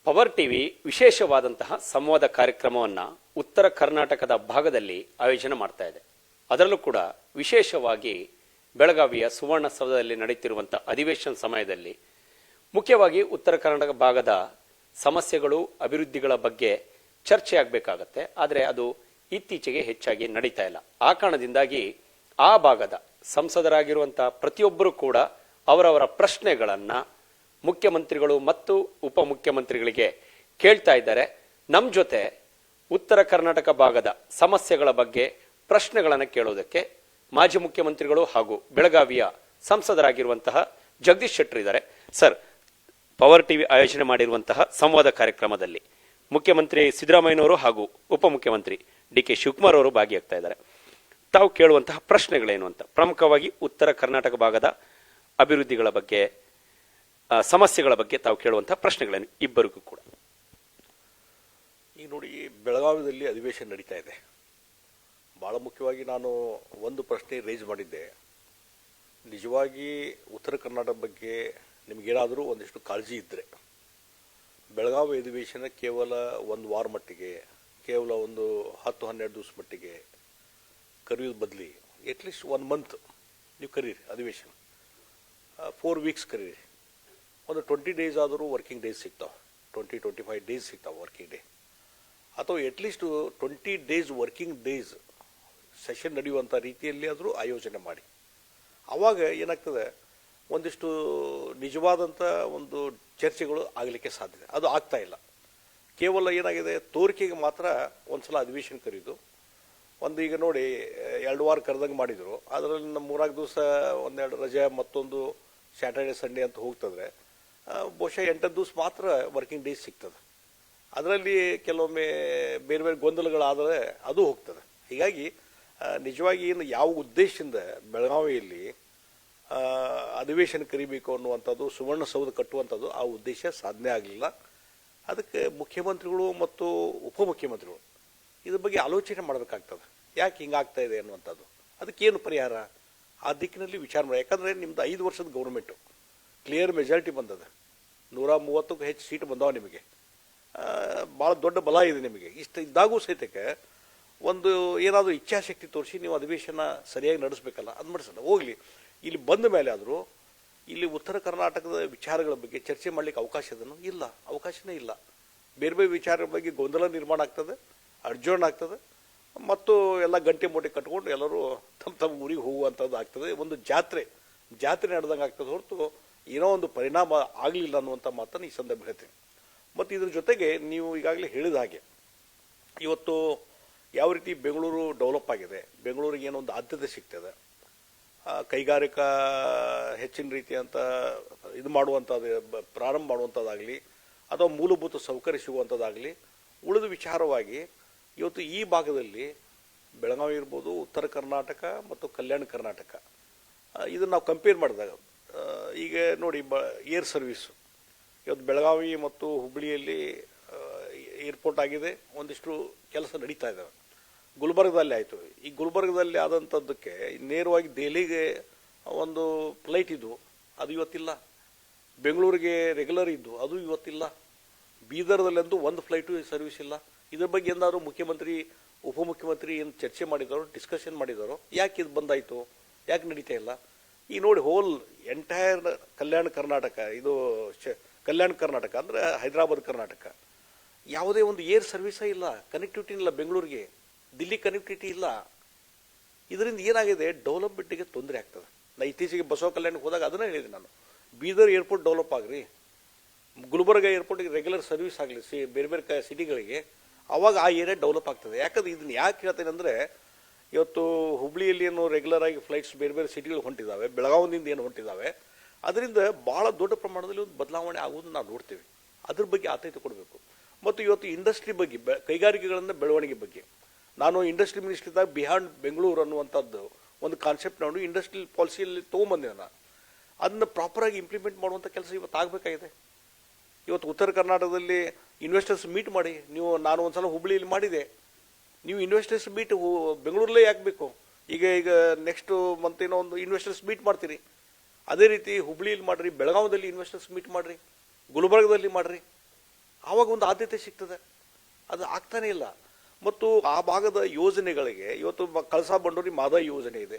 Power TV ವಿಶೇಷವಾದಂತಹ ಸಂವಾದ ಕಾರ್ಯಕ್ರಮವನ್ನು ಉತ್ತರ ಕರ್ನಾಟಕದ ಭಾಗದಲ್ಲಿ ಆಯೋಜನೆ ಮಾಡ್ತಾ ಇದೆ. ಅದರಲ್ಲೂ ಕೂಡ ವಿಶೇಷವಾಗಿ ಬೆಳಗಾವಿಯ ಸುವರ್ಣಸೌಧದಲ್ಲಿ ನಡೆಯುತ್ತಿರುವಂತಹ ಅಧಿವೇಶನ ಸಮಯದಲ್ಲಿ ಮುಖ್ಯವಾಗಿ ಉತ್ತರ ಕರ್ನಾಟಕ ಭಾಗದ ಸಮಸ್ಯೆಗಳು ಅಭಿವೃದ್ಧಿಗಳ ಬಗ್ಗೆ ಚರ್ಚೆ ಆಗಬೇಕಾಗತ್ತೆ. ಆದರೆ ಅದು ಇತ್ತೀಚೆಗೆ ಹೆಚ್ಚಾಗಿ ನಡೀತಾ ಇಲ್ಲ. ಆ ಕಾರಣದಿಂದಾಗಿ ಆ ಭಾಗದ ಸಂಸದರಾಗಿರುವಂತಹ ಪ್ರತಿಯೊಬ್ಬರು ಕೂಡ ಅವರವರ ಪ್ರಶ್ನೆಗಳನ್ನು ಮುಖ್ಯಮಂತ್ರಿಗಳು ಮತ್ತು ಉಪಮುಖ್ಯಮಂತ್ರಿಗಳಿಗೆ ಕೇಳ್ತಾ ಇದ್ದಾರೆ. ನಮ್ಮ ಜೊತೆ ಉತ್ತರ ಕರ್ನಾಟಕ ಭಾಗದ ಸಮಸ್ಯೆಗಳ ಬಗ್ಗೆ ಪ್ರಶ್ನೆಗಳನ್ನು ಕೇಳೋದಕ್ಕೆ ಮಾಜಿ ಮುಖ್ಯಮಂತ್ರಿಗಳು ಹಾಗೂ ಬೆಳಗಾವಿಯ ಸಂಸದರಾಗಿರುವಂತಹ ಜಗದೀಶ್ ಶೆಟ್ಟರ್ ಇದ್ದಾರೆ. ಸರ್, ಪವರ್ ಟಿವಿ ಆಯೋಜನೆ ಮಾಡಿರುವಂತಹ ಸಂವಾದ ಕಾರ್ಯಕ್ರಮದಲ್ಲಿ ಮುಖ್ಯಮಂತ್ರಿ ಸಿದ್ದರಾಮಯ್ಯನವರು ಹಾಗೂ ಉಪಮುಖ್ಯಮಂತ್ರಿ ಡಿ.ಕೆ. ಶಿವಕುಮಾರ್ ಅವರು ಭಾಗಿಯಾಗ್ತಾ ಇದ್ದಾರೆ. ತಾವು ಕೇಳುವಂತಹ ಪ್ರಶ್ನೆಗಳೇನು ಅಂತ, ಪ್ರಮುಖವಾಗಿ ಉತ್ತರ ಕರ್ನಾಟಕ ಭಾಗದ ಅಭಿವೃದ್ಧಿಗಳ ಬಗ್ಗೆ, ಸಮಸ್ಯೆಗಳ ಬಗ್ಗೆ ತಾವು ಕೇಳುವಂತಹ ಪ್ರಶ್ನೆಗಳೇನು ಇಬ್ಬರಿಗೂ ಕೂಡ? ಈಗ ನೋಡಿ, ಬೆಳಗಾವಿಯಲ್ಲಿ ಅಧಿವೇಶನ ನಡೀತಾ ಇದೆ. ಭಾಳ ಮುಖ್ಯವಾಗಿ ನಾನು ಒಂದು ಪ್ರಶ್ನೆ ರೇಜ್ ಮಾಡಿದ್ದೆ. ನಿಜವಾಗಿ ಉತ್ತರ ಕರ್ನಾಟಕ ಬಗ್ಗೆ ನಿಮಗೇನಾದರೂ ಒಂದಿಷ್ಟು ಕಾಳಜಿ ಇದ್ದರೆ ಬೆಳಗಾವಿ ಅಧಿವೇಶನ ಕೇವಲ ಒಂದು ವಾರ ಮಟ್ಟಿಗೆ, ಕೇವಲ ಒಂದು 10-12 ದಿವಸ ಮಟ್ಟಿಗೆ ಕರೆಯೋದು ಬದಲಿ ಅಟ್ಲೀಸ್ಟ್ 1 ಮಂತ್ ನೀವು ಕರೀರಿ. ಅಧಿವೇಶನ 4 ವೀಕ್ಸ್ ಕರೀರಿ. ಒಂದು 20 ಡೇಸ್ ಆದರೂ ವರ್ಕಿಂಗ್ ಡೇಸ್ ಸಿಗ್ತಾವೆ, 20-25 ಡೇಸ್ ಸಿಗ್ತಾವೆ ವರ್ಕಿಂಗ್ ಡೇ. ಅಥವಾ at least 20 days working days session ನಡೆಯುವಂಥ ರೀತಿಯಲ್ಲಿ ಆದರೂ ಆಯೋಜನೆ ಮಾಡಿ. ಆವಾಗ ಏನಾಗ್ತದೆ, ಒಂದಿಷ್ಟು ನಿಜವಾದಂಥ ಒಂದು ಚರ್ಚೆಗಳು ಆಗಲಿಕ್ಕೆ ಸಾಧ್ಯತೆ. ಅದು ಆಗ್ತಾ ಇಲ್ಲ. ಕೇವಲ ಏನಾಗಿದೆ, ತೋರಿಕೆಗೆ ಮಾತ್ರ ಒಂದು ಸಲ ಅಧಿವೇಶನ ಕರೆಯೋದು. ಒಂದು ಈಗ ನೋಡಿ 2 ವಾರ ಕರೆದಂಗೆ ಮಾಡಿದರು. ಅದರಲ್ಲಿ ನಮ್ಮ 3-4 ದಿವಸ 1-2 ರಜೆ, ಮತ್ತೊಂದು ಸ್ಯಾಟರ್ಡೆ ಸಂಡೇ ಅಂತ ಹೋಗ್ತದ್ರೆ ಬಹುಶಃ 8 ದಿವಸ ಮಾತ್ರ ವರ್ಕಿಂಗ್ ಡೇಸ್ ಸಿಗ್ತದೆ. ಅದರಲ್ಲಿ ಕೆಲವೊಮ್ಮೆ ಬೇರೆ ಬೇರೆ ಗೊಂದಲಗಳಾದರೆ ಅದು ಹೋಗ್ತದೆ. ಹೀಗಾಗಿ ನಿಜವಾಗಿ ಏನು ಯಾವ ಉದ್ದೇಶದಿಂದ ಬೆಳಗಾವಿಯಲ್ಲಿ ಅಧಿವೇಶನ ಕರಿಬೇಕು ಅನ್ನುವಂಥದ್ದು, ಸುವರ್ಣಸೌಧ ಕಟ್ಟುವಂಥದ್ದು, ಆ ಉದ್ದೇಶ ಸಾಧನೆ ಆಗಲಿಲ್ಲ. ಅದಕ್ಕೆ ಮುಖ್ಯಮಂತ್ರಿಗಳು ಮತ್ತು ಉಪಮುಖ್ಯಮಂತ್ರಿಗಳು ಇದ್ರ ಬಗ್ಗೆ ಆಲೋಚನೆ ಮಾಡಬೇಕಾಗ್ತದೆ. ಯಾಕೆ ಹಿಂಗಾಗ್ತಾ ಇದೆ ಅನ್ನುವಂಥದ್ದು, ಅದಕ್ಕೇನು ಪರಿಹಾರ, ಆ ದಿಕ್ಕಿನಲ್ಲಿ ವಿಚಾರ ಮಾಡಿ. ಯಾಕಂದರೆ ನಿಮ್ದು 5 ವರ್ಷದ ಗೌರ್ಮೆಂಟು, ಕ್ಲಿಯರ್ ಮೆಜಾರಿಟಿ ಬಂದದ, 130ಕ್ಕೂ ಹೆಚ್ಚು ಸೀಟ್ ಬಂದಾವ. ನಿಮಗೆ ಭಾಳ ದೊಡ್ಡ ಬಲ ಇದೆ. ನಿಮಗೆ ಇಷ್ಟು ಇದ್ದಾಗೂ ಸಹಿತಕ್ಕೆ ಒಂದು ಏನಾದರೂ ಇಚ್ಛಾಶಕ್ತಿ ತೋರಿಸಿ ನೀವು ಅಧಿವೇಶನ ಸರಿಯಾಗಿ ನಡೆಸಬೇಕಲ್ಲ, ಅದು ನಡೆಸಲ್ಲ. ಹೋಗಲಿ, ಇಲ್ಲಿ ಬಂದ ಮೇಲೆ ಆದರೂ ಇಲ್ಲಿ ಉತ್ತರ ಕರ್ನಾಟಕದ ವಿಚಾರಗಳ ಬಗ್ಗೆ ಚರ್ಚೆ ಮಾಡಲಿಕ್ಕೆ ಅವಕಾಶನೇ ಇಲ್ಲ. ಬೇರೆ ಬೇರೆ ವಿಚಾರಗಳ ಬಗ್ಗೆ ಗೊಂದಲ ನಿರ್ಮಾಣ ಆಗ್ತದೆ, ಅಡ್ಜೋರ್ನ್ ಆಗ್ತದೆ, ಮತ್ತು ಎಲ್ಲ ಗಂಟೆ ಮೂಟೆ ಕಟ್ಕೊಂಡು ಎಲ್ಲರೂ ತಮ್ಮ ಊರಿಗೆ ಹೋಗುವಂಥದ್ದು ಆಗ್ತದೆ. ಒಂದು ಜಾತ್ರೆ ನಡೆದಂಗೆ ಆಗ್ತದೆ ಹೊರತು ಏನೋ ಒಂದು ಪರಿಣಾಮ ಆಗಲಿಲ್ಲ ಅನ್ನುವಂಥ ಮಾತನ್ನು ಈ ಸಂದರ್ಭ ಹೇಳ್ತೀನಿ. ಮತ್ತು ಇದ್ರ ಜೊತೆಗೆ ನೀವು ಈಗಾಗಲೇ ಹೇಳಿದ ಹಾಗೆ ಇವತ್ತು ಯಾವ ರೀತಿ ಬೆಂಗಳೂರು ಡೆವಲಪ್ ಆಗಿದೆ, ಬೆಂಗಳೂರಿಗೆ ಏನೋ ಒಂದು ಆದ್ಯತೆ ಸಿಗ್ತದೆ, ಕೈಗಾರಿಕಾ ಹೆಚ್ಚಿನ ರೀತಿಯಂಥ ಇದು ಮಾಡುವಂಥದ್ದು, ಪ್ರಾರಂಭ ಮಾಡುವಂಥದ್ದಾಗಲಿ ಅಥವಾ ಮೂಲಭೂತ ಸೌಕರ್ಯ ಸಿಗುವಂಥದ್ದಾಗಲಿ, ಉಳಿದ ವಿಚಾರವಾಗಿ ಇವತ್ತು ಈ ಭಾಗದಲ್ಲಿ ಬೆಳಗಾವಿ ಇರ್ಬೋದು, ಉತ್ತರ ಕರ್ನಾಟಕ ಮತ್ತು ಕಲ್ಯಾಣ ಕರ್ನಾಟಕ, ಇದನ್ನು ನಾವು ಕಂಪೇರ್ ಮಾಡಿದಾಗ ಈಗ ನೋಡಿ, ಏರ್ ಸರ್ವಿಸು ಇವತ್ತು ಬೆಳಗಾವಿ ಮತ್ತು ಹುಬ್ಬಳ್ಳಿಯಲ್ಲಿ ಏರ್ಪೋರ್ಟ್ ಆಗಿದೆ, ಒಂದಿಷ್ಟು ಕೆಲಸ ನಡೀತಾ ಇದ್ದಾವೆ. ಗುಲ್ಬರ್ಗದಲ್ಲಿ ಆಯಿತು. ಈ ಗುಲ್ಬರ್ಗದಲ್ಲಿ ಆದಂಥದ್ದಕ್ಕೆ ನೇರವಾಗಿ ದೆಹಲಿಗೆ ಒಂದು ಫ್ಲೈಟ್ ಇದ್ದು ಅದು ಇವತ್ತಿಲ್ಲ. ಬೆಂಗಳೂರಿಗೆ ರೆಗ್ಯುಲರ್ ಇದ್ದು ಅದು ಇವತ್ತಿಲ್ಲ. ಬೀದರ್ದಲ್ಲಂತೂ ಒಂದು ಫ್ಲೈಟು ಸರ್ವಿಸ್ ಇಲ್ಲ. ಇದ್ರ ಬಗ್ಗೆ ಏನಾದರೂ ಮುಖ್ಯಮಂತ್ರಿ ಉಪಮುಖ್ಯಮಂತ್ರಿ ಏನು ಚರ್ಚೆ ಮಾಡಿದಾರೋ, ಡಿಸ್ಕಷನ್ ಮಾಡಿದಾರೋ, ಯಾಕೆ ಇದು ಬಂದಾಯಿತು, ಯಾಕೆ ನಡೀತಾ ಇಲ್ಲ? ಈಗ ನೋಡಿ, ಹೋಲ್ ಎಂಟೈರ್ ಕಲ್ಯಾಣ ಕರ್ನಾಟಕ, ಇದು ಕಲ್ಯಾಣ ಕರ್ನಾಟಕ ಅಂದರೆ ಹೈದರಾಬಾದ್ ಕರ್ನಾಟಕ, ಯಾವುದೇ ಒಂದು ಏರ್ ಸರ್ವಿಸೇ ಇಲ್ಲ, ಕನೆಕ್ಟಿವಿಟಿ ಇಲ್ಲ. ಬೆಂಗಳೂರಿಗೆ ದಿಲ್ಲಿ ಕನೆಕ್ಟಿವಿಟಿ ಇಲ್ಲ. ಇದರಿಂದ ಏನಾಗಿದೆ, ಡೆವಲಪ್ಮೆಂಟಿಗೆ ತೊಂದರೆ ಆಗ್ತದೆ. ನಾ ಇತ್ತೀಚೆಗೆ ಬಸವ ಕಲ್ಯಾಣಕ್ಕೆ ಹೋದಾಗ ಅದನ್ನೇ ಹೇಳಿದೆ ನಾನು, ಬೀದರ್ ಏರ್ಪೋರ್ಟ್ ಡೆವಲಪ್ ಆಗ್ರಿ, ಗುಲ್ಬರ್ಗ ಏರ್ಪೋರ್ಟಿಗೆ ರೆಗ್ಯುಲರ್ ಸರ್ವಿಸ್ ಆಗಲಿ ಬೇರೆ ಬೇರೆ ಸಿಟಿಗಳಿಗೆ, ಆವಾಗ ಆ ಏರಿಯಾ ಡೆವಲಪ್ ಆಗ್ತದೆ. ಯಾಕಂದ್ರೆ ಇದನ್ನು ಯಾಕೆ ಹೇಳ್ತೇನೆ ಅಂದರೆ, ಇವತ್ತು ಹುಬ್ಳಿಯಲ್ಲಿ ಏನು ರೆಗ್ಯುಲರ್ ಆಗಿ ಫ್ಲೈಟ್ಸ್ ಬೇರೆ ಬೇರೆ ಸಿಟಿಗಳು ಹೊಂಟಿದ್ದಾವೆ, ಬೆಳಗಾವಿಯಿಂದ ಏನು ಹೊಂಟಿದ್ದಾವೆ, ಅದರಿಂದ ಭಾಳ ದೊಡ್ಡ ಪ್ರಮಾಣದಲ್ಲಿ ಒಂದು ಬದಲಾವಣೆ ಆಗುವುದನ್ನು ನಾವು ನೋಡ್ತೀವಿ. ಅದ್ರ ಬಗ್ಗೆ ಆತೈತೆ ಕೊಡಬೇಕು. ಮತ್ತು ಇವತ್ತು ಇಂಡಸ್ಟ್ರಿ ಬಗ್ಗೆ, ಕೈಗಾರಿಕೆಗಳಿಂದ ಬೆಳವಣಿಗೆ ಬಗ್ಗೆ, ನಾನು ಇಂಡಸ್ಟ್ರಿ ಮಿನಿಸ್ಟ್ರಿದಾಗ ಬಿಹಾಂಡ್ ಬೆಂಗಳೂರು ಅನ್ನುವಂಥದ್ದು ಒಂದು ಕಾನ್ಸೆಪ್ಟ್ ನಾನು ಇಂಡಸ್ಟ್ರಿಯಲ್ ಪಾಲಿಸಿಯಲ್ಲಿ ತೊಗೊಂಬಂದೆ. ನಾನು ಅದನ್ನ ಪ್ರಾಪರಾಗಿ ಇಂಪ್ಲಿಮೆಂಟ್ ಮಾಡುವಂಥ ಕೆಲಸ ಇವತ್ತು ಆಗಬೇಕಾಗಿದೆ. ಇವತ್ತು ಉತ್ತರ ಕರ್ನಾಟಕದಲ್ಲಿ ಇನ್ವೆಸ್ಟರ್ಸ್ ಮೀಟ್ ಮಾಡಿ, ನಾನು ಒಂದ್ಸಲ ಹುಬ್ಬಳ್ಳಿಯಲ್ಲಿ ಮಾಡಿದೆ, ನೀವು ಇನ್ವೆಸ್ಟರ್ಸ್ ಮೀಟ್ ಬೆಂಗಳೂರಲ್ಲೇ ಯಾಕೆ ಬೇಕು? ಈಗ ನೆಕ್ಸ್ಟ್ ಮಂತ್ ಏನೋ ಒಂದು ಇನ್ವೆಸ್ಟರ್ಸ್ ಮೀಟ್ ಮಾಡ್ತೀರಿ, ಅದೇ ರೀತಿ ಹುಬ್ಳಿಯಲ್ಲಿ ಮಾಡ್ರಿ, ಬೆಳಗಾವಿಯಲ್ಲಿ ಇನ್ವೆಸ್ಟರ್ಸ್ ಮೀಟ್ ಮಾಡ್ರಿ, ಗುಲ್ಬರ್ಗದಲ್ಲಿ ಮಾಡ್ರಿ. ಆವಾಗ ಒಂದು ಆದ್ಯತೆ ಸಿಗ್ತದೆ. ಅದು ಆಗ್ತಾನೆ ಇಲ್ಲ. ಮತ್ತು ಆ ಭಾಗದ ಯೋಜನೆಗಳಿಗೆ ಇವತ್ತು ಕಳಸಾ ಬಂಡೂರಿ ಮಾದರಿ ಯೋಜನೆ ಇದೆ.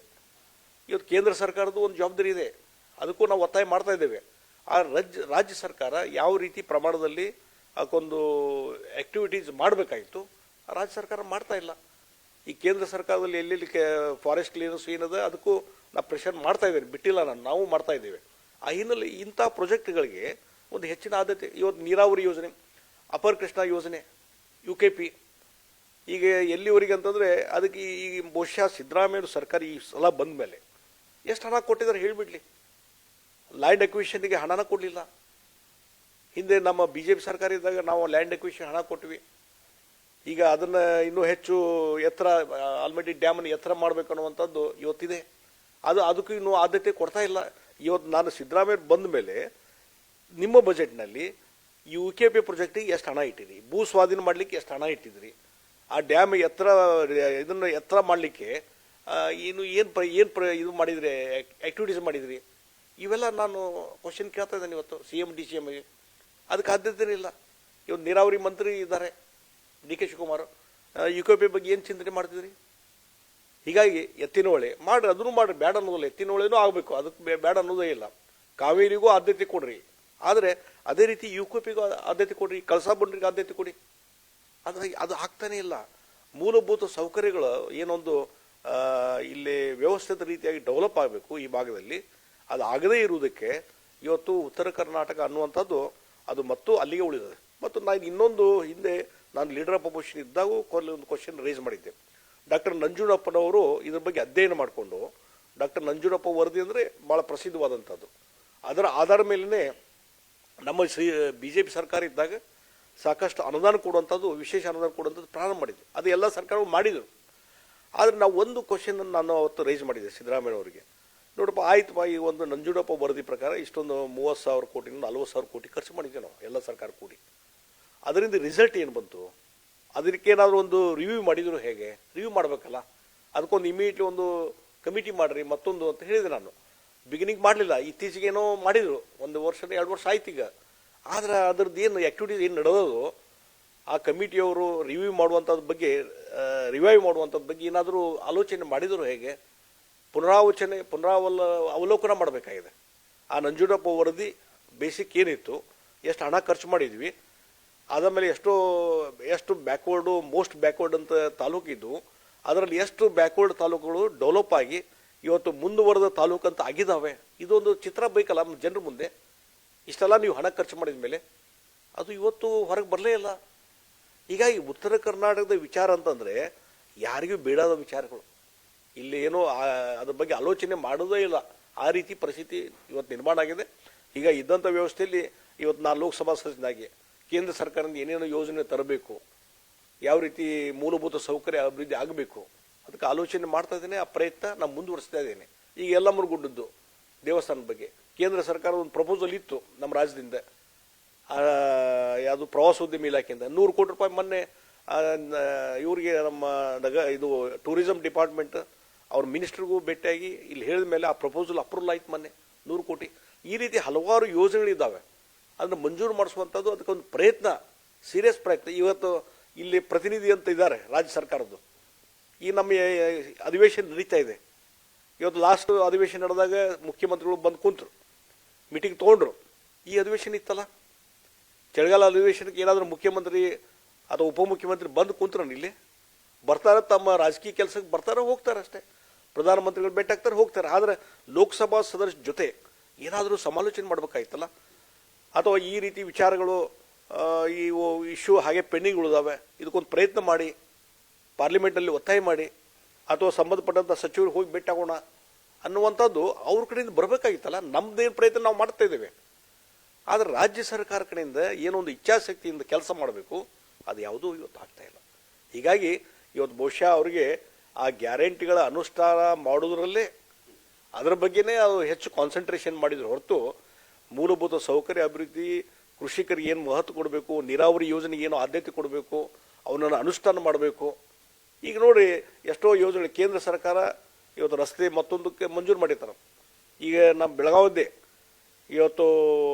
ಇವತ್ತು ಕೇಂದ್ರ ಸರ್ಕಾರದ ಒಂದು ಜವಾಬ್ದಾರಿ ಇದೆ, ಅದಕ್ಕೂ ನಾವು ಒತ್ತಾಯ ಮಾಡ್ತಾ ಇದ್ದೇವೆ. ಆ ರಾಜ್ಯ ಸರ್ಕಾರ ಯಾವ ರೀತಿ ಪ್ರಮಾಣದಲ್ಲಿ ಅದಕ್ಕೊಂದು ಆಕ್ಟಿವಿಟೀಸ್ ಮಾಡಬೇಕಾಗಿತ್ತು, ರಾಜ್ಯ ಸರ್ಕಾರ ಮಾಡ್ತಾ ಇಲ್ಲ. ಈ ಕೇಂದ್ರ ಸರ್ಕಾರದಲ್ಲಿ ಎಲ್ಲೆಲ್ಲಿ ಫಾರೆಸ್ಟ್ ಕ್ಲಿಯರೆನ್ಸ್ ಏನದ ಅದಕ್ಕೂ ನಾವು ಪ್ರೆಷರ್ ಮಾಡ್ತಾ ಇದ್ದೇವೆ, ಬಿಟ್ಟಿಲ್ಲ ನಾವು ಮಾಡ್ತಾ ಇದ್ದೇವೆ. ಆ ಹಿನ್ನೆಲೆ ಇಂಥ ಪ್ರಾಜೆಕ್ಟ್ಗಳಿಗೆ ಒಂದು ಹೆಚ್ಚಿನ ಆದ್ಯತೆ. ಇವತ್ತು ನೀರಾವರಿ ಯೋಜನೆ, ಅಪರ್ ಕೃಷ್ಣ ಯೋಜನೆ, UKP ಈಗ ಎಲ್ಲಿವರೆಗೆ ಅಂತಂದರೆ ಅದಕ್ಕೆ ಈ ಬಹುಶಃ ಸಿದ್ದರಾಮಯ್ಯ ಸರ್ಕಾರ ಈ ಸಲ ಬಂದ ಮೇಲೆ ಎಷ್ಟು ಹಣ ಕೊಟ್ಟಿದ್ದಾರೆ ಹೇಳಿಬಿಡ್ಲಿ. ಲ್ಯಾಂಡ್ ಅಕ್ವಿಷನ್ಗೆ ಹಣನ ಕೊಡಲಿಲ್ಲ. ಹಿಂದೆ ನಮ್ಮ BJP ಸರ್ಕಾರ ಇದ್ದಾಗ ನಾವು ಲ್ಯಾಂಡ್ ಅಕ್ವಿಷನ್ ಹಣ ಕೊಟ್ವಿ. ಈಗ ಅದನ್ನು ಇನ್ನೂ ಹೆಚ್ಚು ಎತ್ತರ ಆಲ್ಮಟ್ಟಿ ಡ್ಯಾಮನ್ನು ಎತ್ತರ ಮಾಡಬೇಕು ಅನ್ನುವಂಥದ್ದು ಇವತ್ತಿದೆ. ಅದಕ್ಕೂ ಇನ್ನೂ ಆದ್ಯತೆ ಕೊಡ್ತಾ ಇಲ್ಲ. ಇವತ್ತು ನಾನು ಸಿದ್ದರಾಮಯ್ಯ ಬಂದ ಮೇಲೆ ನಿಮ್ಮ ಬಜೆಟ್ನಲ್ಲಿ ಈ UKP ಪ್ರಾಜೆಕ್ಟಿಗೆ ಎಷ್ಟು ಹಣ ಇಟ್ಟಿರಿ, ಭೂ ಸ್ವಾಧೀನ ಮಾಡಲಿಕ್ಕೆ ಎಷ್ಟು ಹಣ ಇಟ್ಟಿದ್ರಿ, ಆ ಡ್ಯಾಮ್ ಎತ್ತರ ಇದನ್ನು ಎತ್ತರ ಮಾಡಲಿಕ್ಕೆ ಏನು ಇದು ಮಾಡಿದ್ರಿ, ಆಕ್ಟಿವಿಟೀಸ್ ಮಾಡಿದ್ರಿ, ಇವೆಲ್ಲ ನಾನು ಕ್ವಶನ್ ಕೇಳ್ತಾ ಇದ್ದೇನೆ ಇವತ್ತು CM DCMಗೆ. ಅದಕ್ಕೆ ಆದ್ಯತೆ ಇಲ್ಲ. ಇವತ್ತು ನೀರಾವರಿ ಮಂತ್ರಿ ಇದ್ದಾರೆ DK ಶಿವಕುಮಾರ್, UKP ಬಗ್ಗೆ ಏನು ಚಿಂತನೆ ಮಾಡ್ತಿದ್ರಿ? ಹೀಗಾಗಿ ಎತ್ತಿನ ಹೊಳೆ ಮಾಡ್ರಿ, ಅದನ್ನು ಮಾಡ್ರಿ, ಬೇಡ ಅನ್ನೋದಿಲ್ಲ. ಎತ್ತಿನ ಹೊಳೆನೂ ಆಗಬೇಕು, ಅದಕ್ಕೆ ಬೇಡ ಅನ್ನೋದೇ ಇಲ್ಲ. ಕಾವೇರಿಗೂ ಆದ್ಯತೆ ಕೊಡ್ರಿ, ಆದರೆ ಅದೇ ರೀತಿ UKPಗೂ ಆದ್ಯತೆ ಕೊಡ್ರಿ, ಕಳಸಾ ಬಂಡೂರಿಗೆ ಆದ್ಯತೆ ಕೊಡಿ. ಅದು ಆಗ್ತಾನೆ ಇಲ್ಲ. ಮೂಲಭೂತ ಸೌಕರ್ಯಗಳು ಏನೊಂದು ಇಲ್ಲಿ ವ್ಯವಸ್ಥಿತ ರೀತಿಯಾಗಿ ಡೆವಲಪ್ ಆಗಬೇಕು ಈ ಭಾಗದಲ್ಲಿ, ಅದು ಆಗದೇ ಇರುವುದಕ್ಕೆ ಇವತ್ತು ಉತ್ತರ ಕರ್ನಾಟಕ ಅನ್ನುವಂಥದ್ದು ಅದು ಮತ್ತು ಅಲ್ಲಿಗೆ ಉಳಿದಿದೆ. ಮತ್ತು ನಾನು ಇನ್ನೊಂದು ಹಿಂದೆ ನಾನು ಲೀಡರ್ ಆಫ್ ಅಪೋಸಿಷನ್ ಇದ್ದಾಗೂ ಒಂದು ಕ್ವಶನ್ ರೇಸ್ ಮಾಡಿದ್ದೆ. ಡಾಕ್ಟರ್ ನಂಜುಂಡಪ್ಪನವರು ಇದ್ರ ಬಗ್ಗೆ ಅಧ್ಯಯನ ಮಾಡಿಕೊಂಡು, ಡಾಕ್ಟರ್ ನಂಜುಂಡಪ್ಪ ವರದಿ ಅಂದರೆ ಭಾಳ ಪ್ರಸಿದ್ಧವಾದಂಥದ್ದು, ಅದರ ಆಧಾರ ಮೇಲೇ ನಮ್ಮ BJP ಸರ್ಕಾರ ಇದ್ದಾಗ ಸಾಕಷ್ಟು ಅನುದಾನ ಕೊಡುವಂಥದ್ದು, ವಿಶೇಷ ಅನುದಾನ ಕೊಡುವಂಥದ್ದು ಪ್ರಾರಂಭ ಮಾಡಿದ್ದೆ. ಅದು ಎಲ್ಲ ಸರ್ಕಾರಗಳು ಮಾಡಿದರು. ಆದರೆ ನಾವು ಒಂದು ಕ್ವಶನ್ ನಾನು ಅವತ್ತು ರೈಸ್ ಮಾಡಿದ್ದೆ ಸಿದ್ದರಾಮಯ್ಯ ಅವರಿಗೆ. ನೋಡಪ್ಪ, ಆಯ್ತಪ್ಪ, ಈ ಒಂದು ನಂಜುಂಡಪ್ಪ ವರದಿ ಪ್ರಕಾರ ಇಷ್ಟೊಂದು 30,000 ಕೋಟಿಯಿಂದ 40,000 ಕೋಟಿ ಖರ್ಚು ಮಾಡಿದ್ದೆ ನಾವು ಎಲ್ಲ ಸರ್ಕಾರ ಕೂಡಿ. ಅದರಿಂದ ರಿಸಲ್ಟ್ ಏನು ಬಂತು? ಅದಕ್ಕೇನಾದರೂ ಒಂದು ರಿವ್ಯೂ ಮಾಡಿದ್ರು ಹೇಗೆ? ರಿವ್ಯೂ ಮಾಡಬೇಕಲ್ಲ, ಅದಕ್ಕೊಂದು ಇಮಿಡಿಯೇಟ್ಲಿ ಒಂದು ಕಮಿಟಿ ಮಾಡಿರಿ ಮತ್ತೊಂದು ಅಂತ ಹೇಳಿದೆ ನಾನು. ಬಿಗಿನಿಂಗ್ ಮಾಡಲಿಲ್ಲ, ಇತ್ತೀಚೆಗೇನೋ ಮಾಡಿದರು, 1 ವರ್ಷ 2 ವರ್ಷ ಆಯ್ತು ಈಗ. ಆದರೆ ಅದರದ್ದು ಏನು ಆ್ಯಕ್ಟಿವಿಟೀಸ್ ಏನು ನಡೆದೋ ಆ ಕಮಿಟಿಯವರು ರಿವ್ಯೂ ಮಾಡುವಂಥದ್ದು ಬಗ್ಗೆ, ರಿವೈವ್ ಮಾಡುವಂಥದ್ದು ಬಗ್ಗೆ ಏನಾದರೂ ಆಲೋಚನೆ ಮಾಡಿದರು ಹೇಗೆ? ಅವಲೋಕನ ಮಾಡಬೇಕಾಗಿದೆ. ಆ ನಂಜುಂಡಪ್ಪ ವರದಿ ಬೇಸಿಕ್ ಏನಿತ್ತು, ಎಷ್ಟು ಹಣ ಖರ್ಚು ಮಾಡಿದ್ವಿ, ಆದಮೇಲೆ ಎಷ್ಟು ಬ್ಯಾಕ್ವರ್ಡು, ಮೋಸ್ಟ್ ಬ್ಯಾಕ್ವರ್ಡ್ ಅಂತ ತಾಲೂಕಿದ್ದು, ಅದರಲ್ಲಿ ಎಷ್ಟು ಬ್ಯಾಕ್ವರ್ಡ್ ತಾಲೂಕುಗಳು ಡೆವಲಪ್ ಆಗಿ ಇವತ್ತು ಮುಂದುವರೆದ ತಾಲೂಕು ಅಂತ ಆಗಿದ್ದಾವೆ. ಇದೊಂದು ಚಿತ್ರ ಬೇಕಲ್ಲ ಜನರ ಮುಂದೆ. ಇಷ್ಟೆಲ್ಲ ನೀವು ಹಣ ಖರ್ಚು ಮಾಡಿದ ಮೇಲೆ ಅದು ಇವತ್ತು ಹೊರಗೆ ಬರಲೇ ಇಲ್ಲ. ಹೀಗಾಗಿ ಉತ್ತರ ಕರ್ನಾಟಕದ ವಿಚಾರ ಅಂತಂದರೆ ಯಾರಿಗೂ ಬೇಡಾದ ವಿಚಾರಗಳು. ಇಲ್ಲಿ ಏನೋ ಅದ್ರ ಬಗ್ಗೆ ಆಲೋಚನೆ ಮಾಡೋದೇ ಇಲ್ಲ. ಆ ರೀತಿ ಪರಿಸ್ಥಿತಿ ಇವತ್ತು ನಿರ್ಮಾಣ ಆಗಿದೆ. ಈಗ ಇದ್ದಂಥ ವ್ಯವಸ್ಥೆಯಲ್ಲಿ ಇವತ್ತು ನಾನು ಲೋಕಸಭಾ ಸದಸ್ಯನಾಗಿ ಕೇಂದ್ರ ಸರ್ಕಾರದಿಂದ ಏನೇನೋ ಯೋಜನೆ ತರಬೇಕು, ಯಾವ ರೀತಿ ಮೂಲಭೂತ ಸೌಕರ್ಯ ಅಭಿವೃದ್ಧಿ ಆಗಬೇಕು, ಅದಕ್ಕೆ ಆಲೋಚನೆ ಮಾಡ್ತಾ ಇದ್ದೇನೆ. ಆ ಪ್ರಯತ್ನ ನಾನು ಮುಂದುವರಿಸ್ತಾ ಇದ್ದೇನೆ. ಈಗ ಯಲ್ಲಮ್ಮನಗುಡ್ಡದ್ದು ದೇವಸ್ಥಾನದ ಬಗ್ಗೆ ಕೇಂದ್ರ ಸರ್ಕಾರದ ಒಂದು ಪ್ರಪೋಸಲ್ ಇತ್ತು ನಮ್ಮ ರಾಜ್ಯದಿಂದ, ಯಾವುದು ಪ್ರವಾಸೋದ್ಯಮ ಇಲಾಖೆಯಿಂದ 100 ಕೋಟಿ ರೂಪಾಯಿ ಮೊನ್ನೆ ಇವರಿಗೆ ನಮ್ಮ ಇದು ಟೂರಿಸಂ ಡಿಪಾರ್ಟ್ಮೆಂಟ್ ಅವ್ರ ಮಿನಿಸ್ಟರ್ಗೂ ಭೇಟಿಯಾಗಿ ಇಲ್ಲಿ ಹೇಳಿದ ಮೇಲೆ ಆ ಪ್ರಪೋಸಲ್ ಅಪ್ರೂವಲ್ ಆಯ್ತು ಮೊನ್ನೆ 100 ಕೋಟಿ. ಈ ರೀತಿ ಹಲವಾರು ಯೋಜನೆಗಳಿದ್ದಾವೆ, ಅದನ್ನು ಮಂಜೂರು ಮಾಡಿಸುವಂಥದ್ದು ಅದಕ್ಕೊಂದು ಪ್ರಯತ್ನ, ಸೀರಿಯಸ್ ಪ್ರಯತ್ನ. ಇವತ್ತು ಇಲ್ಲಿ ಪ್ರತಿನಿಧಿ ಅಂತ ಇದ್ದಾರೆ ರಾಜ್ಯ ಸರ್ಕಾರದ್ದು. ಈ ನಮ್ಮ ಅಧಿವೇಶನ ನಡೀತಾ ಇದೆ. ಇವತ್ತು ಲಾಸ್ಟ್ ಅಧಿವೇಶನ ನಡೆದಾಗ ಮುಖ್ಯಮಂತ್ರಿಗಳು ಬಂದು ಕುಂತರು, ಮೀಟಿಂಗ್ ತೊಗೊಂಡ್ರು. ಈ ಅಧಿವೇಶನ ಇತ್ತಲ್ಲ, ಚಳಿಗಾಲ ಅಧಿವೇಶನಕ್ಕೆ ಏನಾದರೂ ಮುಖ್ಯಮಂತ್ರಿ ಅಥವಾ ಉಪಮುಖ್ಯಮಂತ್ರಿ ಬಂದು ಕುಂತ್ರನ ಇಲ್ಲಿ ಬರ್ತಾರೆ, ತಮ್ಮ ರಾಜಕೀಯ ಕೆಲಸಕ್ಕೆ ಬರ್ತಾರೆ, ಹೋಗ್ತಾರೆ ಅಷ್ಟೇ. ಪ್ರಧಾನಮಂತ್ರಿಗಳು ಭೇಟಿ ಆಗ್ತಾರೆ, ಹೋಗ್ತಾರೆ. ಆದರೆ ಲೋಕಸಭಾ ಸದಸ್ಯರ ಜೊತೆ ಏನಾದರೂ ಸಮಾಲೋಚನೆ ಮಾಡಬೇಕಾಯ್ತಲ್ಲ. ಅಥವಾ ಈ ರೀತಿ ವಿಚಾರಗಳು ಈ ಇಶ್ಯೂ ಹಾಗೆ ಪೆಂಡಿಂಗ್ ಉಳಿದಾವೆ, ಇದಕ್ಕೊಂದು ಪ್ರಯತ್ನ ಮಾಡಿ ಪಾರ್ಲಿಮೆಂಟಲ್ಲಿ ಒತ್ತಾಯ ಮಾಡಿ, ಅಥವಾ ಸಂಬಂಧಪಟ್ಟಂಥ ಸಚಿವರು ಹೋಗಿ ಭೇಟಿ ಆಗೋಣ ಅನ್ನುವಂಥದ್ದು ಅವ್ರ ಕಡೆಯಿಂದ ಬರಬೇಕಾಗಿತ್ತಲ್ಲ. ನಮ್ಮದೇನು ಪ್ರಯತ್ನ ನಾವು ಮಾಡ್ತಾ ಇದ್ದೇವೆ. ಆದರೆ ರಾಜ್ಯ ಸರ್ಕಾರ ಕಡೆಯಿಂದ ಏನೊಂದು ಇಚ್ಛಾಶಕ್ತಿಯಿಂದ ಕೆಲಸ ಮಾಡಬೇಕು, ಅದು ಯಾವುದೂ ಇವತ್ತು ಆಗ್ತಾ ಇಲ್ಲ. ಹೀಗಾಗಿ ಇವತ್ತು ಬಹುಶಃ ಅವರಿಗೆ ಆ ಗ್ಯಾರಂಟಿಗಳ ಅನುಷ್ಠಾನ ಮಾಡೋದ್ರಲ್ಲೇ ಅದರ ಬಗ್ಗೆನೇ ಅದು ಹೆಚ್ಚು ಕಾನ್ಸಂಟ್ರೇಷನ್ ಮಾಡಿದ್ರು ಹೊರತು ಮೂಲಭೂತ ಸೌಕರ್ಯ ಅಭಿವೃದ್ಧಿ, ಕೃಷಿಕರಿಗೆ ಏನು ಮಹತ್ವ ಕೊಡಬೇಕು, ನೀರಾವರಿ ಯೋಜನೆಗೆ ಏನು ಆದ್ಯತೆ ಕೊಡಬೇಕು, ಅವನನ್ನು ಅನುಷ್ಠಾನ ಮಾಡಬೇಕು. ಈಗ ನೋಡಿ, ಎಷ್ಟೋ ಯೋಜನೆ ಕೇಂದ್ರ ಸರ್ಕಾರ ಇವತ್ತು ರಸ್ತೆ ಮತ್ತೊಂದಕ್ಕೆ ಮಂಜೂರು ಮಾಡಿರ್ತಾರೆ. ಈಗ ನಮ್ಮ ಬೆಳಗಾವಿದ್ದೇ ಇವತ್ತು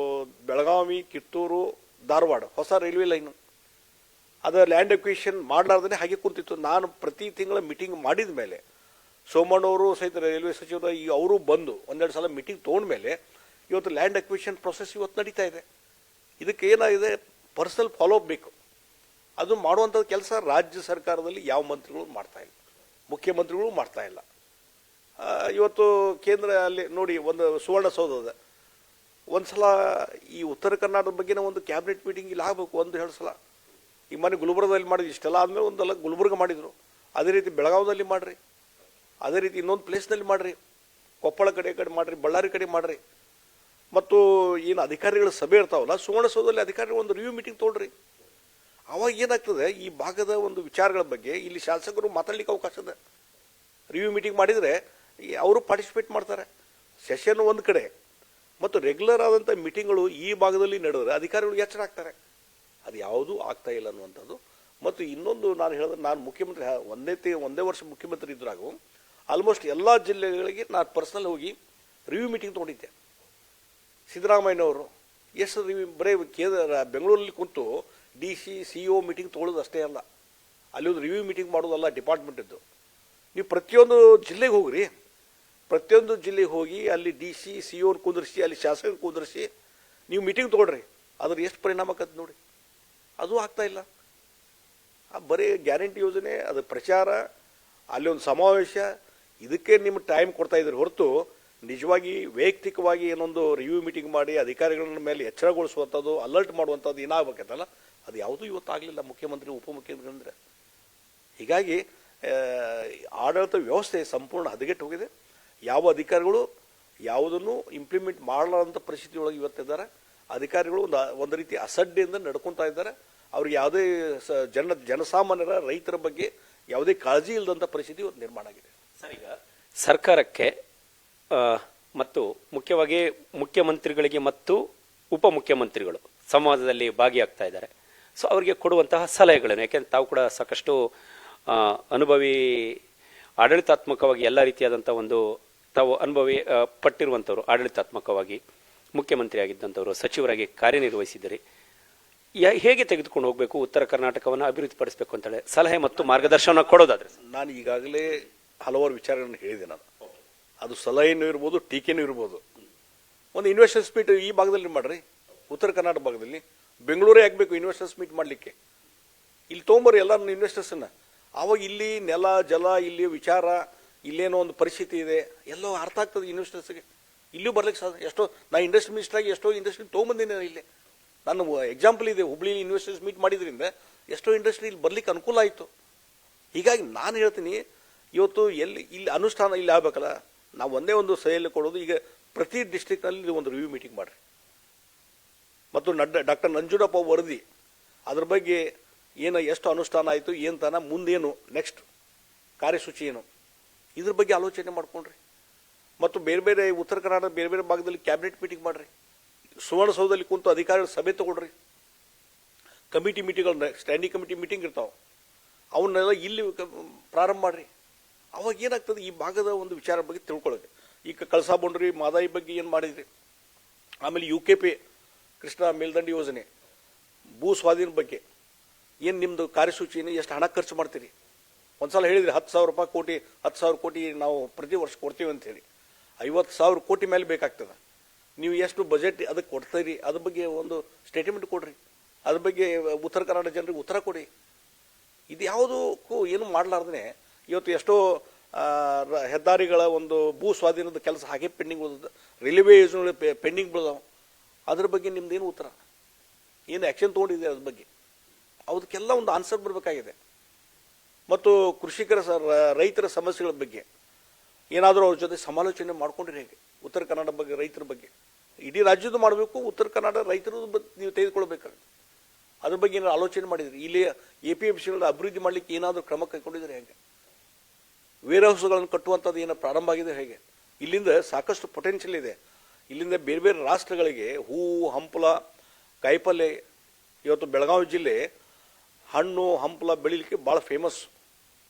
ಬೆಳಗಾವಿ, ಕಿತ್ತೂರು ಧಾರವಾಡ ಹೊಸ ರೈಲ್ವೆ ಲೈನು, ಅದು ಲ್ಯಾಂಡ್ ಅಕ್ವಿಷನ್ ಮಾಡಲಾರ್ದೇ ಹಾಗೆ ಕೂತಿತ್ತು. ನಾನು ಪ್ರತಿ ತಿಂಗಳ ಮೀಟಿಂಗ್ ಮಾಡಿದ ಮೇಲೆ ಸೋಮಣ್ಣವರು ಸಹಿತ ರೈಲ್ವೆ ಸಚಿವರು ಅವರು ಬಂದು ಒಂದೆರಡು ಸಲ ಮೀಟಿಂಗ್ ತೊಗೊಂಡ್ಮೇಲೆ ಇವತ್ತು ಲ್ಯಾಂಡ್ ಅಕ್ವಿಷನ್ ಪ್ರೊಸೆಸ್ ಇವತ್ತು ನಡೀತಾ ಇದೆ. ಇದಕ್ಕೆ ಏನಾಗಿದೆ, ಪರ್ಸನಲ್ ಫಾಲೋಅಪ್ ಬೇಕು. ಅದು ಮಾಡುವಂಥ ಕೆಲಸ ರಾಜ್ಯ ಸರ್ಕಾರದಲ್ಲಿ ಯಾವ ಮಂತ್ರಿಗಳು ಮಾಡ್ತಾ ಇಲ್ಲ, ಮುಖ್ಯಮಂತ್ರಿಗಳು ಮಾಡ್ತಾ ಇಲ್ಲ. ಇವತ್ತು ಕೇಂದ್ರ ಅಲ್ಲಿ ನೋಡಿ, ಒಂದು ಸುವರ್ಣಸೌಧದ ಒಂದು ಸಲ ಈ ಉತ್ತರ ಕರ್ನಾಟಕದ ಬಗ್ಗೆನೇ ಒಂದು ಕ್ಯಾಬಿನೆಟ್ ಮೀಟಿಂಗ್ ಇಲ್ಲಿ ಆಗಬೇಕು, ಒಂದು ಎರಡು ಸಲ. ಈ ಮನೆ ಗುಲ್ಬರ್ಗದಲ್ಲಿ ಮಾಡಿದ್ರು, ಇಷ್ಟೆಲ್ಲ ಆದಮೇಲೆ ಒಂದಲ್ಲ ಗುಲ್ಬರ್ಗ ಮಾಡಿದರು. ಅದೇ ರೀತಿ ಬೆಳಗಾವದಲ್ಲಿ ಮಾಡಿರಿ, ಅದೇ ರೀತಿ ಇನ್ನೊಂದು ಪ್ಲೇಸ್ನಲ್ಲಿ ಮಾಡಿರಿ, ಕೊಪ್ಪಳ ಕಡೆ ಮಾಡಿರಿ, ಬಳ್ಳಾರಿ ಕಡೆ ಮಾಡಿರಿ. ಮತ್ತು ಏನು ಅಧಿಕಾರಿಗಳ ಸಭೆ ಇರ್ತಾವಲ್ಲ, ಸುವರ್ಣಸೌಧದಲ್ಲಿ ಅಧಿಕಾರಿಗಳು ಒಂದು ರಿವ್ಯೂ ಮೀಟಿಂಗ್ ತೊಗೊಳ್ರಿ. ಅವಾಗ ಏನಾಗ್ತದೆ, ಈ ಭಾಗದ ಒಂದು ವಿಚಾರಗಳ ಬಗ್ಗೆ ಇಲ್ಲಿ ಶಾಸಕರು ಮಾತಾಡ್ಲಿಕ್ಕೆ ಅವಕಾಶ ಇದೆ. ರಿವ್ಯೂ ಮೀಟಿಂಗ್ ಮಾಡಿದರೆ ಅವರು ಪಾರ್ಟಿಸಿಪೇಟ್ ಮಾಡ್ತಾರೆ. ಸೆಷನ್ ಒಂದು ಕಡೆ ಮತ್ತು ರೆಗ್ಯುಲರ್ ಆದಂಥ ಮೀಟಿಂಗ್ಗಳು ಈ ಭಾಗದಲ್ಲಿ ನಡೆದರೆ ಅಧಿಕಾರಿಗಳು ಎಚ್ಚರ ಆಗ್ತಾರೆ. ಅದು ಯಾವುದೂ ಆಗ್ತಾ ಇಲ್ಲ ಅನ್ನುವಂಥದ್ದು. ಮತ್ತು ಇನ್ನೊಂದು ನಾನು ಹೇಳಿದ್ರೆ, ನಾನು ಮುಖ್ಯಮಂತ್ರಿ ಒಂದೇ ವರ್ಷ ಮುಖ್ಯಮಂತ್ರಿ ಇದ್ರಾಗೂ ಆಲ್ಮೋಸ್ಟ್ ಎಲ್ಲ ಜಿಲ್ಲೆಗಳಿಗೆ ನಾನು ಪರ್ಸನಲ್ ಹೋಗಿ ರಿವ್ಯೂ ಮೀಟಿಂಗ್ ತೊಗೊಂಡಿದ್ದೆ. ಸಿದ್ದರಾಮಯ್ಯನವರು ಎಷ್ಟು ರಿವ್ಯೂ, ಬರೀ ಬೆಂಗಳೂರಲ್ಲಿ ಕುಂತು DC CO ಮೀಟಿಂಗ್ ತೊಗೊಳ್ಳೋದು ಅಷ್ಟೇ ಅಲ್ಲ, ಅಲ್ಲಿ ಒಂದು ರಿವ್ಯೂ ಮೀಟಿಂಗ್ ಮಾಡೋದಲ್ಲ ಡಿಪಾರ್ಟ್ಮೆಂಟಿದ್ದು. ನೀವು ಪ್ರತಿಯೊಂದು ಜಿಲ್ಲೆಗೆ ಹೋಗ್ರಿ, ಪ್ರತಿಯೊಂದು ಜಿಲ್ಲೆಗೆ ಹೋಗಿ ಅಲ್ಲಿ DC CO ಕುಂದಿರಿಸಿ, ಅಲ್ಲಿ ಶಾಸಕರು ಕುಂದಿರಿಸಿ ನೀವು ಮೀಟಿಂಗ್ ತೊಗೊಳ್ರಿ. ಅದ್ರ ಎಷ್ಟು ಪರಿಣಾಮ ಆಕತ್ತೆ ನೋಡಿ. ಅದು ಆಗ್ತಾ ಇಲ್ಲ. ಬರೀ ಗ್ಯಾರಂಟಿ ಯೋಜನೆ, ಅದು ಪ್ರಚಾರ, ಅಲ್ಲಿ ಒಂದು ಸಮಾವೇಶ, ಇದಕ್ಕೆ ನಿಮ್ಮ ಟೈಮ್ ಕೊಡ್ತಾ ಇದ್ರಿ ಹೊರತು ನಿಜವಾಗಿ ವೈಯಕ್ತಿಕವಾಗಿ ಏನೊಂದು ರಿವ್ಯೂ ಮೀಟಿಂಗ್ ಮಾಡಿ ಅಧಿಕಾರಿಗಳ ಮೇಲೆ ಎಚ್ಚರಗೊಳಿಸುವಂಥದ್ದು, ಅಲರ್ಟ್ ಮಾಡುವಂಥದ್ದು ಏನಾಗಬೇಕಂತಲ್ಲ, ಅದು ಯಾವುದೂ ಇವತ್ತಾಗಲಿಲ್ಲ ಮುಖ್ಯಮಂತ್ರಿ ಉಪಮುಖ್ಯಮಂತ್ರಿ. ಹೀಗಾಗಿ ಆಡಳಿತ ವ್ಯವಸ್ಥೆ ಸಂಪೂರ್ಣ ಹದಗೆಟ್ಟು ಹೋಗಿದೆ. ಯಾವ ಅಧಿಕಾರಿಗಳು ಯಾವುದನ್ನು ಇಂಪ್ಲಿಮೆಂಟ್ ಮಾಡಲಾರಂಥ ಪರಿಸ್ಥಿತಿ ಒಳಗೆ ಇವತ್ತಿದ್ದಾರೆ. ಅಧಿಕಾರಿಗಳು ಒಂದು ರೀತಿ ಅಸಡ್ಡೆಯಿಂದ ನಡ್ಕೊತಾ ಇದ್ದಾರೆ. ಅವ್ರಿಗೆ ಯಾವುದೇ ಜನಸಾಮಾನ್ಯರ ರೈತರ ಬಗ್ಗೆ ಯಾವುದೇ ಕಾಳಜಿ ಇಲ್ಲದಂಥ ಪರಿಸ್ಥಿತಿ ಇವತ್ತು ನಿರ್ಮಾಣ ಆಗಿದೆ. ಸರ್, ಈಗ ಸರ್ಕಾರಕ್ಕೆ ಮತ್ತು ಮುಖ್ಯವಾಗಿ ಮುಖ್ಯಮಂತ್ರಿಗಳಿಗೆ ಮತ್ತು ಉಪಮುಖ್ಯಮಂತ್ರಿಗಳು ಸಂವಾದದಲ್ಲಿ ಭಾಗಿಯಾಗ್ತಾ ಇದ್ದಾರೆ. ಸೊ ಅವರಿಗೆ ಕೊಡುವಂತಹ ಸಲಹೆಗಳೇನು? ಯಾಕೆಂದ್ರೆ ತಾವು ಕೂಡ ಸಾಕಷ್ಟು ಅನುಭವಿ, ಆಡಳಿತಾತ್ಮಕವಾಗಿ ಎಲ್ಲ ರೀತಿಯಾದಂಥ ಒಂದು ತಾವು ಅನುಭವಿ ಪಟ್ಟಿರುವಂಥವ್ರು, ಆಡಳಿತಾತ್ಮಕವಾಗಿ ಮುಖ್ಯಮಂತ್ರಿ ಆಗಿದ್ದಂಥವ್ರು, ಸಚಿವರಾಗಿ ಕಾರ್ಯನಿರ್ವಹಿಸಿದ್ದೀರಿ. ಹೇಗೆ ತೆಗೆದುಕೊಂಡು ಹೋಗಬೇಕು ಉತ್ತರ ಕರ್ನಾಟಕವನ್ನು ಅಭಿವೃದ್ಧಿಪಡಿಸಬೇಕು ಅಂತೇಳಿ ಸಲಹೆ ಮತ್ತು ಮಾರ್ಗದರ್ಶನ ಕೊಡೋದಾದ್ರೆ? ನಾನು ಈಗಾಗಲೇ ಹಲವಾರು ವಿಚಾರಗಳನ್ನು ಹೇಳಿದೆ. ನಾನು ಅದು ಸಲಹೆನೂ ಇರ್ಬೋದು, ಟೀಕೆನೂ ಇರ್ಬೋದು. ಒಂದು ಇನ್ವೆಸ್ಟರ್ಸ್ ಮೀಟ್ ಈ ಭಾಗದಲ್ಲಿ ಮಾಡ್ರಿ, ಉತ್ತರ ಕರ್ನಾಟಕ ಭಾಗದಲ್ಲಿ. ಬೆಂಗಳೂರೇ ಆಗಬೇಕು ಇನ್ವೆಸ್ಟರ್ಸ್ ಮೀಟ್ ಮಾಡಲಿಕ್ಕೆ. ಇಲ್ಲಿ ತೊಗೊಂಬರ್ರಿ ಎಲ್ಲರೂ ಇನ್ವೆಸ್ಟರ್ಸನ್ನು. ಆವಾಗ ಇಲ್ಲಿ ನೆಲ ಜಲ, ಇಲ್ಲಿ ವಿಚಾರ, ಇಲ್ಲೇನೋ ಒಂದು ಪರಿಸ್ಥಿತಿ ಇದೆ, ಎಲ್ಲೋ ಅರ್ಥ ಆಗ್ತದೆ ಇನ್ವೆಸ್ಟರ್ಸ್ಗೆ. ಇಲ್ಲೂ ಬರ್ಲಿಕ್ಕೆ ಸಾಧ್ಯ. ಎಷ್ಟೋ ನಾ ಇಂಡಸ್ಟ್ರಿ ಮಿನಿಸ್ಟರ್ ಆಗಿ ಎಷ್ಟೋ ಇಂಡಸ್ಟ್ರಿ ತೊಗೊಂಬಂದಿನಿ. ಇಲ್ಲಿ ನಾನು ಎಕ್ಸಾಂಪಲ್ ಇದೆ, ಹುಬ್ಳಿ ಇನ್ವೆಸ್ಟರ್ಸ್ ಮೀಟ್ ಮಾಡಿದ್ರಿಂದ ಎಷ್ಟೋ ಇಂಡಸ್ಟ್ರಿ ಇಲ್ಲಿ ಬರ್ಲಿಕ್ಕೆ ಅನುಕೂಲ ಆಯಿತು. ಹೀಗಾಗಿ ನಾನು ಹೇಳ್ತೀನಿ, ಇವತ್ತು ಇಲ್ಲಿ ಅನುಷ್ಠಾನ ಇಲ್ಲಿ ಆಗಬೇಕಲ್ಲ, ನಾವು ಒಂದೇ ಒಂದು ಸಹೆಯಲ್ಲಿ ಕೊಡೋದು. ಈಗ ಪ್ರತಿ ಡಿಸ್ಟ್ರಿಕ್ಟ್ನಲ್ಲಿ ಒಂದು ರಿವ್ಯೂ ಮೀಟಿಂಗ್ ಮಾಡಿರಿ. ಮತ್ತು ಡಾಕ್ಟರ್ ನಂಜುಂಡಪ್ಪ ವರದಿ, ಅದ್ರ ಬಗ್ಗೆ ಎಷ್ಟು ಅನುಷ್ಠಾನ ಆಯಿತು, ಏನು ತಾನ ಮುಂದೇನು ನೆಕ್ಸ್ಟ್ ಕಾರ್ಯಸೂಚಿ ಏನು, ಇದ್ರ ಬಗ್ಗೆ ಆಲೋಚನೆ ಮಾಡ್ಕೊಂಡ್ರಿ. ಮತ್ತು ಬೇರೆ ಬೇರೆ ಉತ್ತರ ಕರ್ನಾಟಕ ಬೇರೆ ಬೇರೆ ಭಾಗದಲ್ಲಿ ಕ್ಯಾಬಿನೆಟ್ ಮೀಟಿಂಗ್ ಮಾಡಿರಿ. ಸುವರ್ಣಸೌಧದಲ್ಲಿ ಕುಂತು ಅಧಿಕಾರಿಗಳ ಸಭೆ ತಗೊಳ್ರಿ. ಕಮಿಟಿ ಮೀಟಿಂಗ್ಗಳನ್ನ, ಸ್ಟ್ಯಾಂಡಿಂಗ್ ಕಮಿಟಿ ಮೀಟಿಂಗ್ ಇರ್ತಾವೆ, ಅವನ್ನೆಲ್ಲ ಇಲ್ಲಿ ಪ್ರಾರಂಭ ಮಾಡಿರಿ. ಅವಾಗ ಏನಾಗ್ತದೆ, ಈ ಭಾಗದ ಒಂದು ವಿಚಾರ ಬಗ್ಗೆ ತಿಳ್ಕೊಳ್ಳೋದು. ಈಗ ಕಳಸಾ ಬಂಡ್ರಿ ಮಾದಾಯಿ ಬಗ್ಗೆ ಏನು ಮಾಡಿದ್ರಿ, ಆಮೇಲೆ UKP ಕೃಷ್ಣಾ ಮೇಲ್ದಂಡೆ ಯೋಜನೆ, ಭೂ ಸ್ವಾಧೀನ ಬಗ್ಗೆ ಏನು ನಿಮ್ಮದು ಕಾರ್ಯಸೂಚಿನ, ಎಷ್ಟು ಹಣ ಖರ್ಚು ಮಾಡ್ತೀರಿ? ಒಂದ್ಸಲ ಹೇಳಿದ್ರಿ 10,000 ಕೋಟಿ ನಾವು ಪ್ರತಿ ವರ್ಷ ಕೊಡ್ತೀವಿ ಅಂತೇಳಿ. 50,000 ಕೋಟಿ ಮೇಲೆ ಬೇಕಾಗ್ತದೆ. ನೀವು ಎಷ್ಟು ಬಜೆಟ್ ಅದಕ್ಕೆ ಕೊಡ್ತೀರಿ, ಅದ್ರ ಬಗ್ಗೆ ಒಂದು ಸ್ಟೇಟ್ಮೆಂಟ್ ಕೊಡ್ರಿ. ಅದ್ರ ಬಗ್ಗೆ ಉತ್ತರ ಕರ್ನಾಟಕ ಜನರಿಗೆ ಉತ್ತರ ಕೊಡಿ. ಇದು ಯಾವುದಕ್ಕೂ ಏನು ಮಾಡಲಾರ್ದೇ ಇವತ್ತು ಎಷ್ಟೋ ಹೆದ್ದಾರಿಗಳ ಒಂದು ಭೂ ಸ್ವಾಧೀನದ ಕೆಲಸ ಹಾಗೆ ಪೆಂಡಿಂಗ್ ಉಳಿದ, ರೈಲ್ವೆ ಯೋಜನೆಗಳು ಪೆಂಡಿಂಗ್ ಬೆಳೆದಾವೆ. ಅದ್ರ ಬಗ್ಗೆ ನಿಮ್ದೇನು ಉತ್ತರ, ಏನು ಆ್ಯಕ್ಷನ್ ತೊಗೊಂಡಿದೆ ಅದ್ರ ಬಗ್ಗೆ? ಅದಕ್ಕೆಲ್ಲ ಒಂದು ಆನ್ಸರ್ ಬರಬೇಕಾಗಿದೆ. ಮತ್ತು ರೈತರ ಸಮಸ್ಯೆಗಳ ಬಗ್ಗೆ ಏನಾದರೂ ಅವ್ರ ಜೊತೆ ಸಮಾಲೋಚನೆ ಮಾಡ್ಕೊಂಡ್ರೆ ಹೇಗೆ? ಉತ್ತರ ಕನ್ನಡ ಬಗ್ಗೆ, ರೈತರ ಬಗ್ಗೆ ಇಡೀ ರಾಜ್ಯದ ಮಾಡಬೇಕು, ಉತ್ತರ ಕನ್ನಡ ರೈತರ ನೀವು ತೆಗೆದುಕೊಳ್ಬೇಕಾಗುತ್ತೆ. ಅದ್ರ ಬಗ್ಗೆ ಏನಾದ್ರು ಆಲೋಚನೆ ಮಾಡಿದ್ರಿ? ಇಲ್ಲಿ APMCಗಳ ಅಭಿವೃದ್ಧಿ ಮಾಡಲಿಕ್ಕೆ ಏನಾದರೂ ಕ್ರಮ ಕೈಗೊಂಡಿದ್ರೆ ಹೇಗೆ? ವೇರ್ ಹೌಸ್ಗಳನ್ನು ಕಟ್ಟುವಂಥದ್ದು ಏನೋ ಪ್ರಾರಂಭ ಆಗಿದೆ ಹೇಗೆ? ಇಲ್ಲಿಂದ ಸಾಕಷ್ಟು ಪೊಟೆನ್ಷಿಯಲ್ ಇದೆ. ಇಲ್ಲಿಂದ ಬೇರೆ ಬೇರೆ ರಾಷ್ಟ್ರಗಳಿಗೆ ಹೂವು, ಹಂಪಲ, ಕಾಯಿಪಲ್ಯ, ಇವತ್ತು ಬೆಳಗಾವಿ ಜಿಲ್ಲೆ ಹಣ್ಣು ಹಂಪಲ ಬೆಳಿಲಿಕ್ಕೆ ಭಾಳ ಫೇಮಸ್.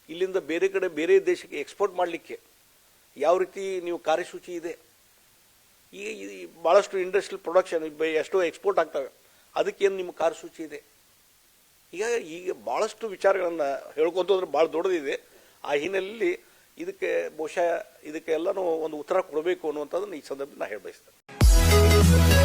ಇಲ್ಲಿಂದ ಬೇರೆ ಕಡೆ ಬೇರೆ ದೇಶಕ್ಕೆ ಎಕ್ಸ್ಪೋರ್ಟ್ ಮಾಡಲಿಕ್ಕೆ ಯಾವ ರೀತಿ ನೀವು ಕಾರ್ಯಸೂಚಿ ಇದೆ? ಈ ಭಾಳಷ್ಟು ಇಂಡಸ್ಟ್ರಿಯಲ್ ಪ್ರೊಡಕ್ಷನ್ ಎಷ್ಟೋ ಎಕ್ಸ್ಪೋರ್ಟ್ ಆಗ್ತವೆ. ಅದಕ್ಕೇನು ನಿಮ್ಮ ಕಾರ್ಯಸೂಚಿ ಇದೆ? ಈಗ ಭಾಳಷ್ಟು ವಿಚಾರಗಳನ್ನು ಹೇಳ್ಕೊಂತ ಹೋದ್ರೆ ಭಾಳ ದೊಡ್ಡದಿದೆ. ಆ ಹಿನ್ನೆಲೆಯಲ್ಲಿ ಇದಕ್ಕೆ ಬಹುಶಃ ಇದಕ್ಕೆಲ್ಲನೂ ಒಂದು ಉತ್ತರ ಕೊಡಬೇಕು ಅನ್ನುವಂಥದ್ದನ್ನು ಈ ಸಂದರ್ಭದಲ್ಲಿ ನಾನು ಹೇಳಿ ಬಯಸ್ತೇನೆ.